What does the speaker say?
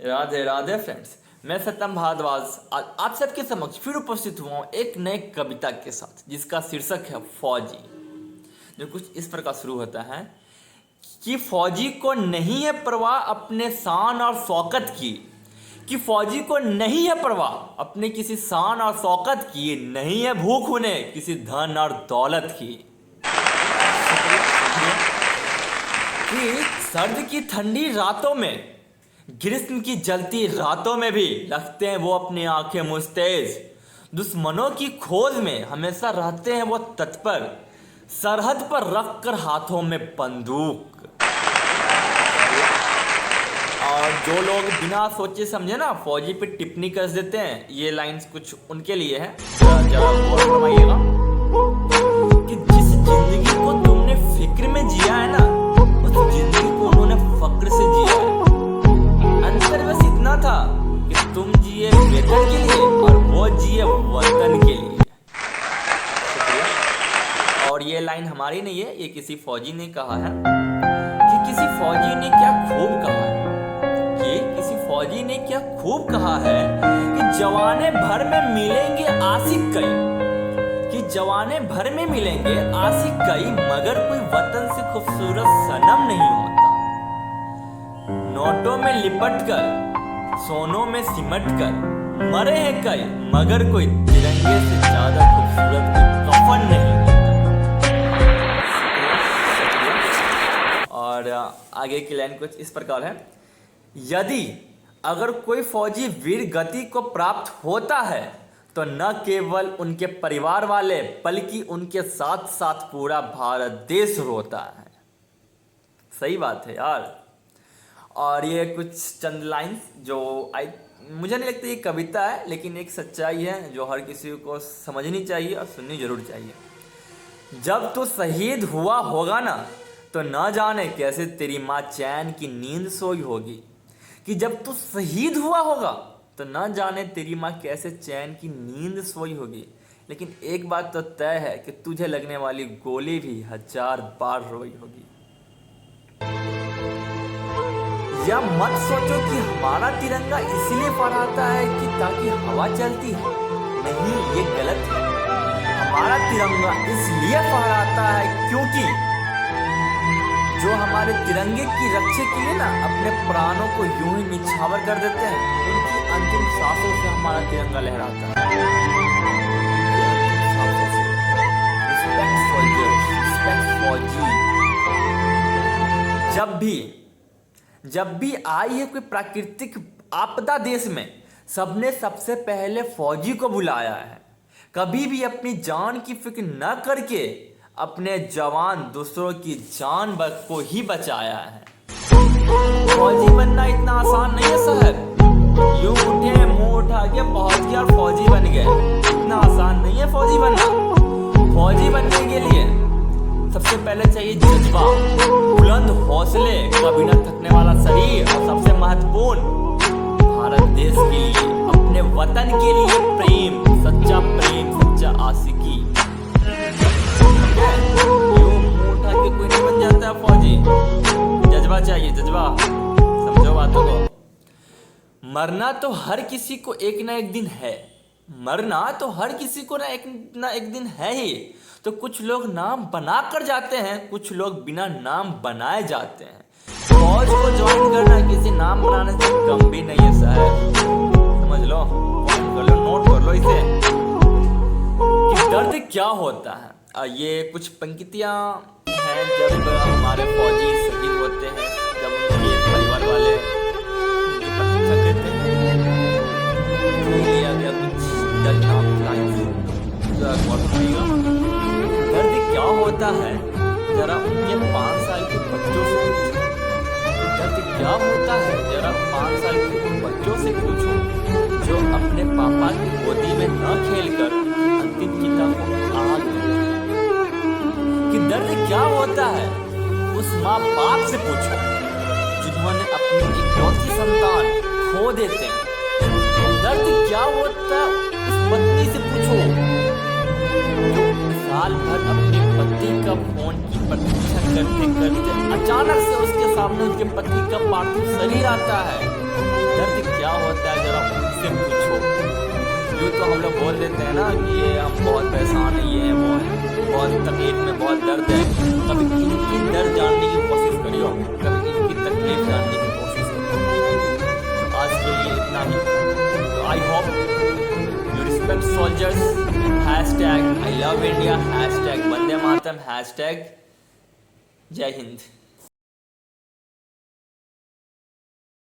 Radhe Radhe friends, मैं सत्यम भारद्वाज आज आप सबके समक्ष फिर उपस्थित हुआ हूँ एक नए कविता के साथ, जिसका शीर्षक है फौजी। जो कुछ इस प्रकार शुरू होता है कि फौजी को नहीं है परवाह अपने शान और शौकत की, कि फौजी को नहीं है परवाह अपने किसी शान और शौकत की, नहीं है भूख उन्हें किसी धन और दौलत की। कि सर्द की ठंडी रातों में, ग्रीष्म की जलती रातों में भी रखते हैं वो अपनी आंखें मुस्तेज, दुश्मनों की खोज में हमेशा रहते हैं वो तत्पर, सरहद पर रख कर हाथों में बंदूक। और जो लोग बिना सोचे समझे ना फौजी पे टिप्पणी कर देते हैं, ये लाइंस कुछ उनके लिए है। जरा गौर फरमाइएगा कि जिस जिंदगी को तुमने फिक्र में जिया है ना, उस जिंदगी को उन्होंने फक्र से जिया है। अंतर बस इतना था कि तुम जिए वेतन के लिए और वो जिए वतन के लिए। और ये लाइन हमारी नहीं है, ये किसी फौजी ने कहा है। कि किसी फौजी ने क्या खूब कहा है, कि किसी फौजी ने क्या खूब कहा है कि जवाने भर में मिलेंगे आशिक कई, कि जवाने भर में मिलेंगे आशिक कई, मगर कोई वतन से खूबसूरत सनम नहीं होता। नोटों में लिपट कर, सोनों में सिमट कर मरे हैं कई, मगर कोई तिरंगे से ज्यादा खूबसूरत कोई कफन नहीं होता। और आगे की लाइन कुछ इस प्रकार है। यदि अगर कोई फौजी वीर गति को प्राप्त होता है तो न केवल उनके परिवार वाले बल्कि उनके साथ साथ पूरा भारत देश रोता है। सही बात है यार। और ये कुछ चंद लाइन्स जो मुझे नहीं लगता ये कविता है, लेकिन एक सच्चाई है जो हर किसी को समझनी चाहिए और सुननी जरूर चाहिए। जब तू शहीद हुआ होगा ना, तो न जाने कैसे तेरी माँ चैन की नींद सोई होगी। कि जब तू शहीद हुआ होगा तो न जाने तेरी माँ कैसे चैन की नींद सोई होगी। लेकिन एक बात तो तय है कि तुझे लगने वाली गोली भी 1000 बार रोई होगी। या मत सोचो कि हमारा तिरंगा इसलिए फहराता है कि ताकि हवा चलती है, नहीं, ये गलत है। हमारा तिरंगा इसलिए फहराता है क्योंकि जो हमारे तिरंगे की रक्षा के लिए ना अपने प्राणों को यूं ही निछावर कर देते हैं, उनकी अंतिम सांसों से हमारा तिरंगा लहराता है। रिस्पेक्ट सोल्जर्स, रिस्पेक्ट फौजी। जब भी आई है कोई प्राकृतिक आपदा देश में, सबने सबसे पहले फौजी को बुलाया है। कभी भी अपनी जान की फिक्र न करके अपने जवान दूसरों की जान को ही बचाया है। फौजी बनना इतना आसान नहीं है साहब। यूं उठे मुंह उठा के पहुंच गया और फौजी बन गए, इतना आसान नहीं है फौजी बनना। फौजी बनने के लिए सबसे पहले चाहिए जज्बा, बुलंद हौसले, कभी न थकने वाला शरीर, और सबसे महत्वपूर्ण भारत देश के लिए, अपने वतन के लिए प्रेम, सच्चा आशिकी। यूं मुंह उठा के कोई नहीं बन जाता है फौजी। जज्बा चाहिए, जज्बा। समझो बातों को। मरना तो हर किसी को एक ना एक दिन है, मरना तो हर किसी को ना एक दिन है ही। तो कुछ लोग नाम बना कर जाते हैं, कुछ लोग बिना नाम बनाए जाते हैं। फौज को ज्वाइन करना किसी नाम बनाने से कम भी नहीं है साहब। समझ लो, ज्वाइन कर लो, नोट कर लो इसे। कि दर्द क्या होता है। ये कुछ पंक्तियाँ हैं जब हमारे फौजी शहीद होते हैं, जब उनके परिवार वाले उनकी प्रतीक्षा करते हैं। लिया गया कुछ दर्दनाक लाइन्स, दर्द क्या होता है जरा उनके 5 साल के बच्चों से पूछो। दर्द क्या होता है जरा 5 साल के बच्चों से पूछो, जो अपने पापा की गोदी में न खेलकर अंतिम चिता को आग देते। कि दर्द क्या होता है उस माँ बाप से पूछो, जिन्होंने अपनी इकलौती संतान खो देते हैं। दर्द क्या होता है उस पत्नी से पूछो, जो साल भर अपने पति का फोन की प्रतीक्षा करते करते अचानक से उसके सामने उसके पति का पार्थिव शरीर आता है। दर्द इनसे पूछो। यूँ तो हम लोग बोल देते हैं ना कि ये हम बहुत परेशान हैं, ये है वो है, बहुत तकलीफ में, बहुत दर्द है। कभी इनकी दर्द जानने की कोशिश करियो, कभी इनकी तकलीफ जानने की कोशिश करियो। तो आज के लिए इतना ही। तो I hope you respect soldiers, hashtag I love India, hashtag Vande Mataram, hashtag जय हिंद।